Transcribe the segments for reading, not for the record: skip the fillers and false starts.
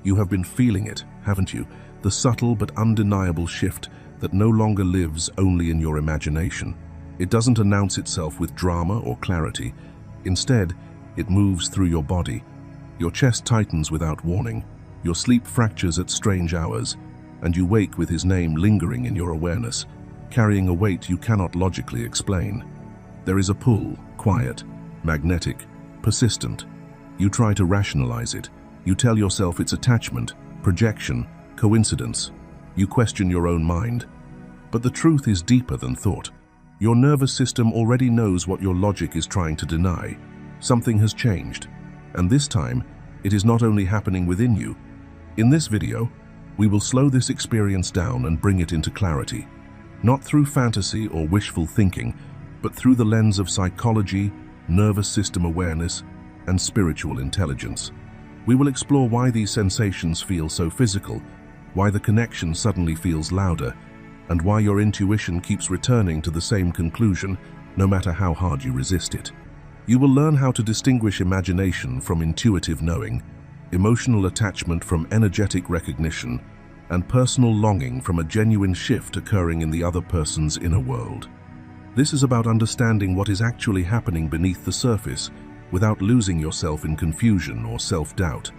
You have been feeling it, haven't you? The subtle but undeniable shift that no longer lives only in your imagination. It doesn't announce itself with drama or clarity. Instead, it moves through your body. Your chest tightens without warning. Your sleep fractures at strange hours, and you wake with his name lingering in your awareness, carrying a weight you cannot logically explain. There is a pull, quiet, magnetic, persistent. You try to rationalize it. You tell yourself it's attachment, projection, coincidence. You question your own mind. But the truth is deeper than thought. Your nervous system already knows what your logic is trying to deny. Something has changed, and this time, it is not only happening within you. In this video, we will slow this experience down and bring it into clarity, not through fantasy or wishful thinking, but through the lens of psychology, nervous system awareness, and spiritual intelligence. We will explore why these sensations feel so physical, why the connection suddenly feels louder, and why your intuition keeps returning to the same conclusion, no matter how hard you resist it. You will learn how to distinguish imagination from intuitive knowing, emotional attachment from energetic recognition, and personal longing from a genuine shift occurring in the other person's inner world. This is about understanding what is actually happening beneath the surface without losing yourself in confusion or self-doubt.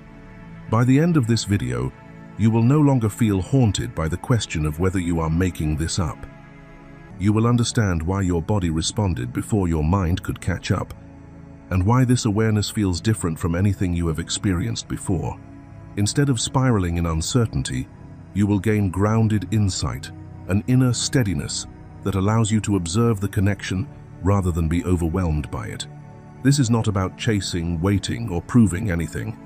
By the end of this video, you will no longer feel haunted by the question of whether you are making this up. You will understand why your body responded before your mind could catch up, and why this awareness feels different from anything you have experienced before. Instead of spiraling in uncertainty, you will gain grounded insight, an inner steadiness that allows you to observe the connection rather than be overwhelmed by it. This is not about chasing, waiting, or proving anything.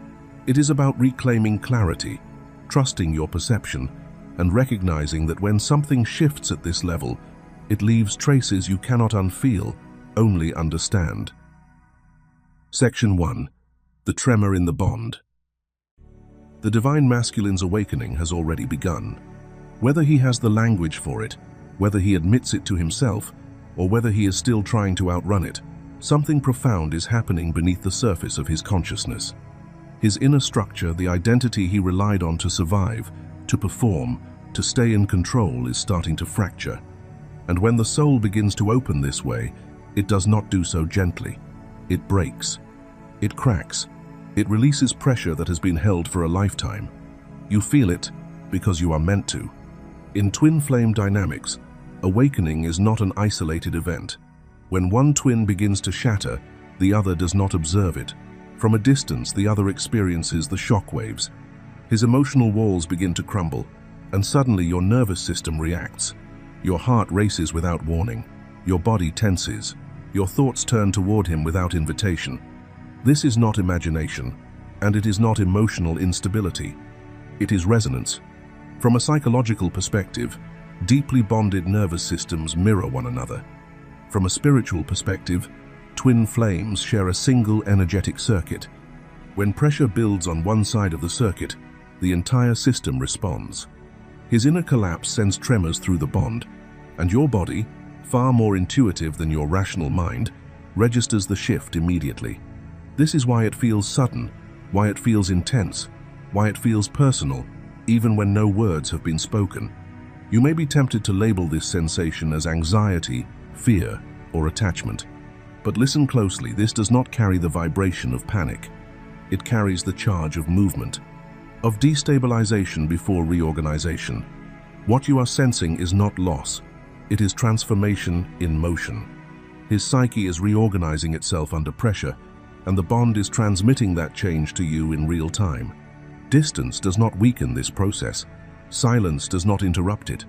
It is about reclaiming clarity, trusting your perception, and recognizing that when something shifts at this level, it leaves traces you cannot unfeel, only understand. Section 1. The Tremor in the Bond. The Divine Masculine's awakening has already begun. Whether he has the language for it, whether he admits it to himself, or whether he is still trying to outrun it, something profound is happening beneath the surface of his consciousness. His inner structure, the identity he relied on to survive, to perform, to stay in control, is starting to fracture. And when the soul begins to open this way, it does not do so gently. It breaks. It cracks. It releases pressure that has been held for a lifetime. You feel it because you are meant to. In twin flame dynamics, awakening is not an isolated event. When one twin begins to shatter, the other does not observe it. From a distance, the other experiences the shock waves. His emotional walls begin to crumble, and suddenly your nervous system reacts. Your heart races without warning. Your body tenses. Your thoughts turn toward him without invitation. This is not imagination, and it is not emotional instability. It is resonance. From a psychological perspective, deeply bonded nervous systems mirror one another. From a spiritual perspective, twin flames share a single energetic circuit. When pressure builds on one side of the circuit, the entire system responds. His inner collapse sends tremors through the bond, and your body, far more intuitive than your rational mind, registers the shift immediately. This is why it feels sudden, why it feels intense, why it feels personal, even when no words have been spoken. You may be tempted to label this sensation as anxiety, fear, or attachment. But listen closely, this does not carry the vibration of panic. It carries the charge of movement, of destabilization before reorganization. What you are sensing is not loss. It is transformation in motion. His psyche is reorganizing itself under pressure, and the bond is transmitting that change to you in real time. Distance does not weaken this process. Silence does not interrupt it.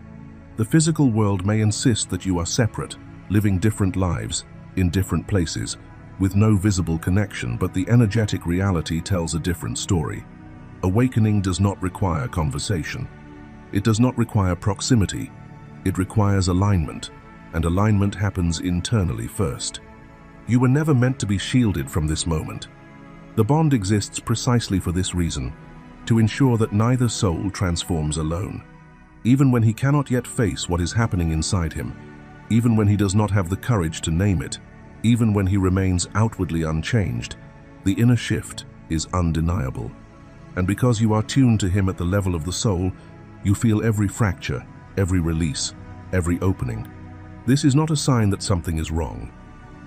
The physical world may insist that you are separate, living different lives, in different places, with no visible connection, but the energetic reality tells a different story. Awakening does not require conversation. It does not require proximity. It requires alignment, and alignment happens internally first. You were never meant to be shielded from this moment. The bond exists precisely for this reason, to ensure that neither soul transforms alone. Even when he cannot yet face what is happening inside him, even when he does not have the courage to name it, even when he remains outwardly unchanged, the inner shift is undeniable. And because you are tuned to him at the level of the soul, you feel every fracture, every release, every opening. This is not a sign that something is wrong.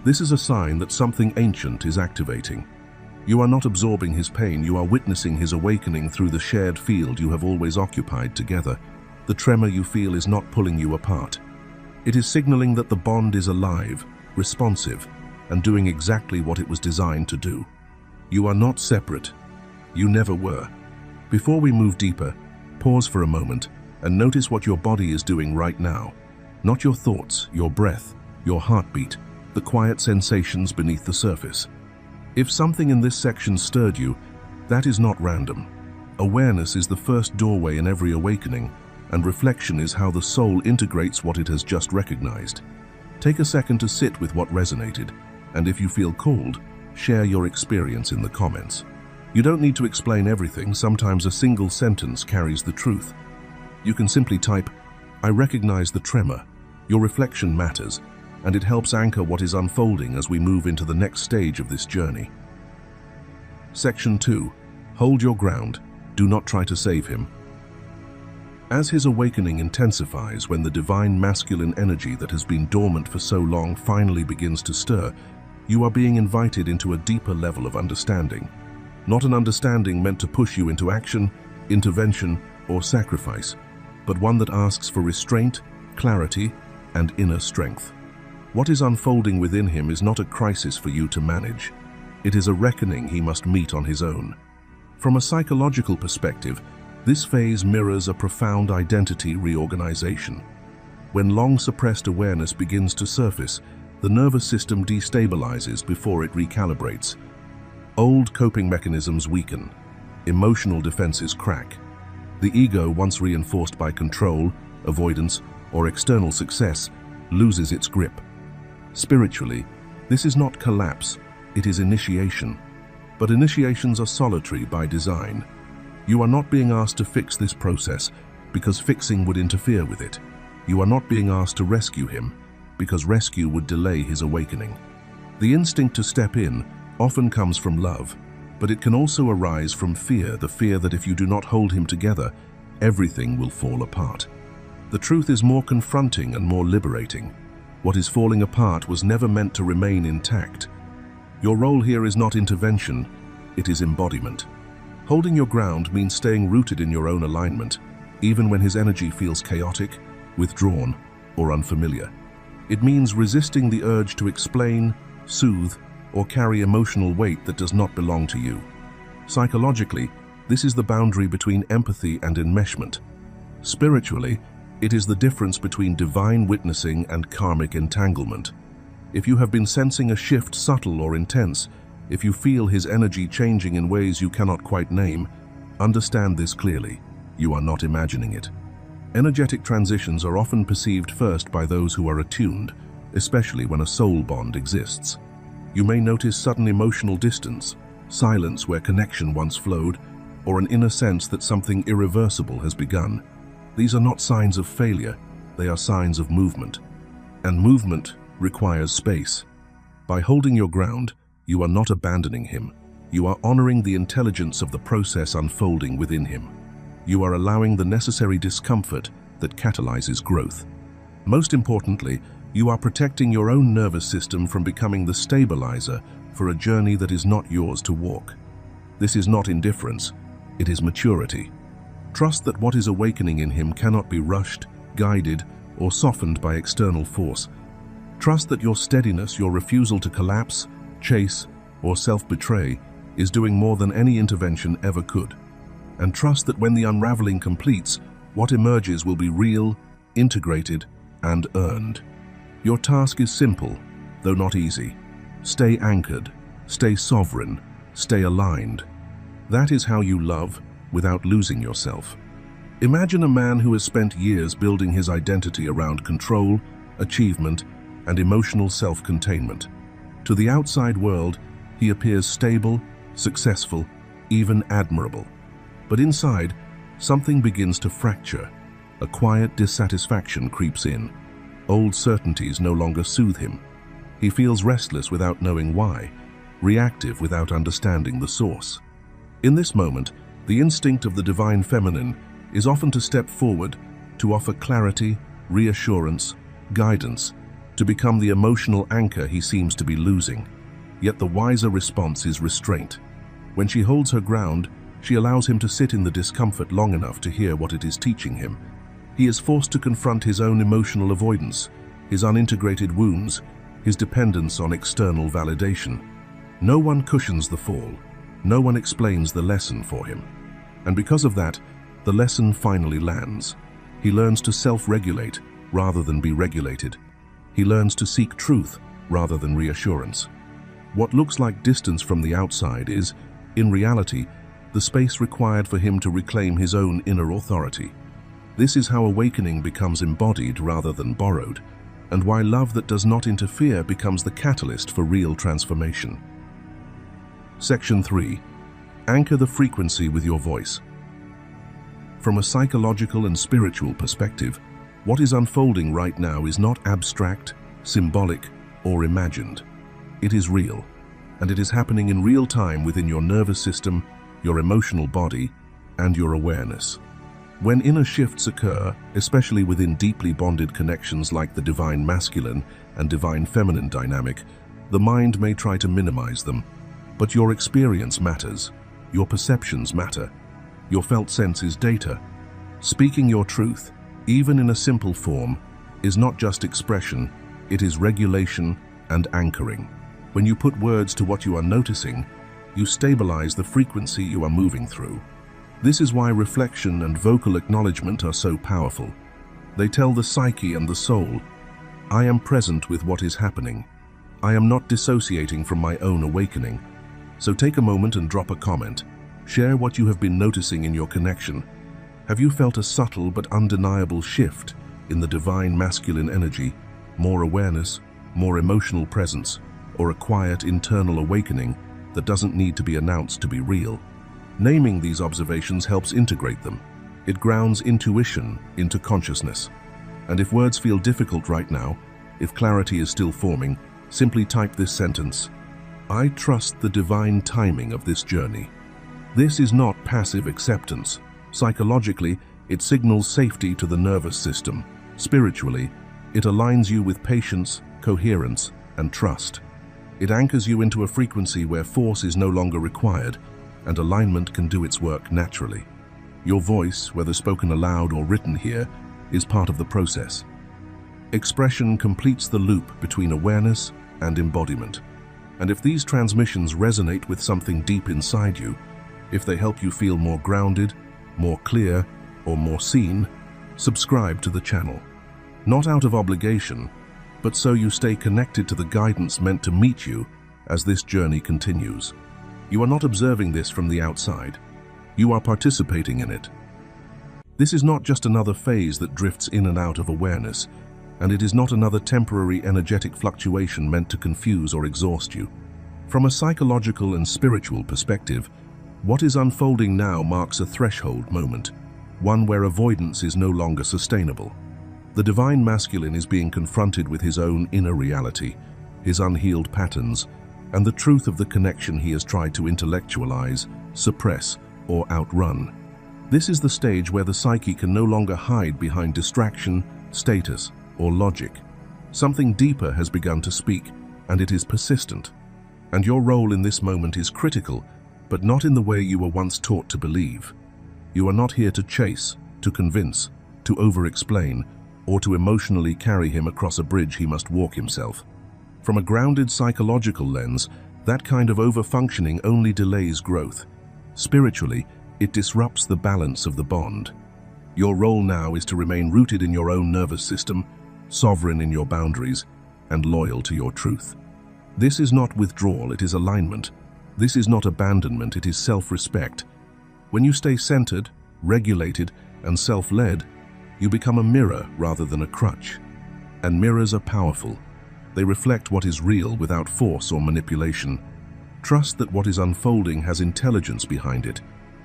This is a sign that something ancient is activating. You are not absorbing his pain, you are witnessing his awakening through the shared field you have always occupied together. The tremor you feel is not pulling you apart. It is signaling that the bond is alive, responsive, and doing exactly what it was designed to do. You are not separate. You never were. Before we move deeper, pause for a moment and notice what your body is doing right now. Not your thoughts, your breath, your heartbeat, the quiet sensations beneath the surface. If something in this section stirred you, that is not random. Awareness is the first doorway in every awakening, and reflection is how the soul integrates what it has just recognized. Take a second to sit with what resonated, and if you feel called, share your experience in the comments. You don't need to explain everything, sometimes a single sentence carries the truth. You can simply type, "I recognize the tremor." Your reflection matters, and it helps anchor what is unfolding as we move into the next stage of this journey. Section 2. Hold your ground. Do not try to save him. As his awakening intensifies, when the divine masculine energy that has been dormant for so long finally begins to stir, you are being invited into a deeper level of understanding. Not an understanding meant to push you into action, intervention, or sacrifice, but one that asks for restraint, clarity, and inner strength. What is unfolding within him is not a crisis for you to manage. It is a reckoning he must meet on his own. From a psychological perspective, this phase mirrors a profound identity reorganization. When long-suppressed awareness begins to surface, the nervous system destabilizes before it recalibrates. Old coping mechanisms weaken. Emotional defenses crack. The ego, once reinforced by control, avoidance, or external success, loses its grip. Spiritually, this is not collapse, it is initiation. But initiations are solitary by design. You are not being asked to fix this process because fixing would interfere with it. You are not being asked to rescue him because rescue would delay his awakening. The instinct to step in often comes from love, but it can also arise from fear, the fear that if you do not hold him together, everything will fall apart. The truth is more confronting and more liberating. What is falling apart was never meant to remain intact. Your role here is not intervention, it is embodiment. Holding your ground means staying rooted in your own alignment, even when his energy feels chaotic, withdrawn, or unfamiliar. It means resisting the urge to explain, soothe, or carry emotional weight that does not belong to you. Psychologically, this is the boundary between empathy and enmeshment. Spiritually, it is the difference between divine witnessing and karmic entanglement. If you have been sensing a shift, subtle or intense, if you feel his energy changing in ways you cannot quite name, understand this clearly. You are not imagining it. Energetic transitions are often perceived first by those who are attuned, especially when a soul bond exists. You may notice sudden emotional distance, silence where connection once flowed, or an inner sense that something irreversible has begun. These are not signs of failure, they are signs of movement. And movement requires space. By holding your ground, you are not abandoning him. You are honoring the intelligence of the process unfolding within him. You are allowing the necessary discomfort that catalyzes growth. Most importantly, you are protecting your own nervous system from becoming the stabilizer for a journey that is not yours to walk. This is not indifference, it is maturity. Trust that what is awakening in him cannot be rushed, guided, or softened by external force. Trust that your steadiness, your refusal to collapse, chase, or self-betray is doing more than any intervention ever could. And trust that when the unraveling completes, what emerges will be real, integrated, and earned. Your task is simple, though not easy. Stay anchored, stay sovereign, stay aligned. That is how you love without losing yourself. Imagine a man who has spent years building his identity around control, achievement, and emotional self-containment. To the outside world, he appears stable, successful, even admirable. But inside, something begins to fracture. A quiet dissatisfaction creeps in. Old certainties no longer soothe him. He feels restless without knowing why, reactive without understanding the source. In this moment, The instinct of the divine feminine is often to step forward, to offer clarity, reassurance, guidance, to become the emotional anchor he seems to be losing. Yet the wiser response is restraint. When she holds her ground, she allows him to sit in the discomfort long enough to hear what it is teaching him. He is forced to confront his own emotional avoidance, his unintegrated wounds, his dependence on external validation. No one cushions the fall. No one explains the lesson for him. And because of that, the lesson finally lands. He learns to self-regulate rather than be regulated. He learns to seek truth rather than reassurance. What looks like distance from the outside is, in reality, the space required for him to reclaim his own inner authority. This is how awakening becomes embodied rather than borrowed, and why love that does not interfere becomes the catalyst for real transformation. Section 3. Anchor the frequency with your voice. From a psychological and spiritual perspective, what is unfolding right now is not abstract, symbolic, or imagined. It is real, and it is happening in real time within your nervous system, your emotional body, and your awareness. When inner shifts occur, especially within deeply bonded connections like the divine masculine and divine feminine dynamic, the mind may try to minimize them. But your experience matters, your perceptions matter, your felt sense is data. Speaking your truth, even in a simple form, is not just expression, it is regulation and anchoring. When you put words to what you are noticing, you stabilize the frequency you are moving through. This is why reflection and vocal acknowledgement are so powerful. They tell the psyche and the soul, I am present with what is happening. I am not dissociating from my own awakening. So take a moment and drop a comment. Share what you have been noticing in your connection. Have you felt a subtle but undeniable shift in the divine masculine energy, more awareness, more emotional presence, or a quiet internal awakening that doesn't need to be announced to be real? Naming these observations helps integrate them. It grounds intuition into consciousness. And if words feel difficult right now, if clarity is still forming, simply type this sentence: I trust the divine timing of this journey. This is not passive acceptance. Psychologically, it signals safety to the nervous system. Spiritually, it aligns you with patience, coherence, and trust. It anchors you into a frequency where force is no longer required, and alignment can do its work naturally. Your voice, whether spoken aloud or written here, is part of the process. Expression completes the loop between awareness and embodiment. And if these transmissions resonate with something deep inside you, if they help you feel more grounded, more clear, or more seen, subscribe to the channel. Not out of obligation, but so you stay connected to the guidance meant to meet you as this journey continues. You are not observing this from the outside. You are participating in it. This is not just another phase that drifts in and out of awareness, and it is not another temporary energetic fluctuation meant to confuse or exhaust you. From a psychological and spiritual perspective, what is unfolding now marks a threshold moment, one where avoidance is no longer sustainable. The divine masculine is being confronted with his own inner reality, his unhealed patterns, and the truth of the connection he has tried to intellectualize, suppress, or outrun. This is the stage where the psyche can no longer hide behind distraction, status, or logic. Something deeper has begun to speak, and it is persistent. And your role in this moment is critical, but not in the way you were once taught to believe. You are not here to chase, to convince, to over-explain, or to emotionally carry him across a bridge he must walk himself. From a grounded psychological lens, that kind of over-functioning only delays growth. Spiritually, it disrupts the balance of the bond. Your role now is to remain rooted in your own nervous system, sovereign in your boundaries, and loyal to your truth. This is not withdrawal, it is alignment. This is not abandonment, it is self-respect. When you stay centered, regulated, and self-led, you become a mirror rather than a crutch. And mirrors are powerful. They reflect what is real without force or manipulation. Trust that what is unfolding has intelligence behind it.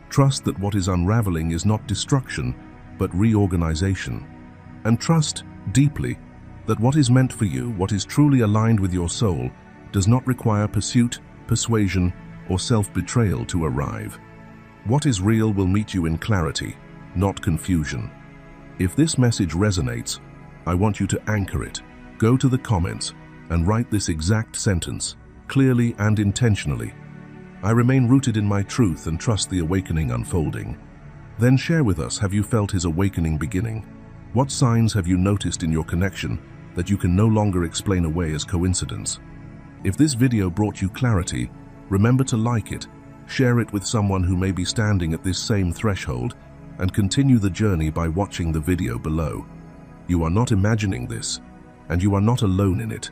Trust that what is unraveling is not destruction, but reorganization. And trust deeply that what is meant for you, what is truly aligned with your soul, does not require pursuit, persuasion, or self-betrayal to arrive. What is real will meet you in clarity, not confusion. If this message resonates, I want you to anchor it. Go to the comments and write this exact sentence, clearly and intentionally. I remain rooted in my truth and trust the awakening unfolding. Then share with us, have you felt his awakening beginning? What signs have you noticed in your connection that you can no longer explain away as coincidence? If this video brought you clarity, remember to like it, share it with someone who may be standing at this same threshold, and continue the journey by watching the video below. You are not imagining this, and you are not alone in it.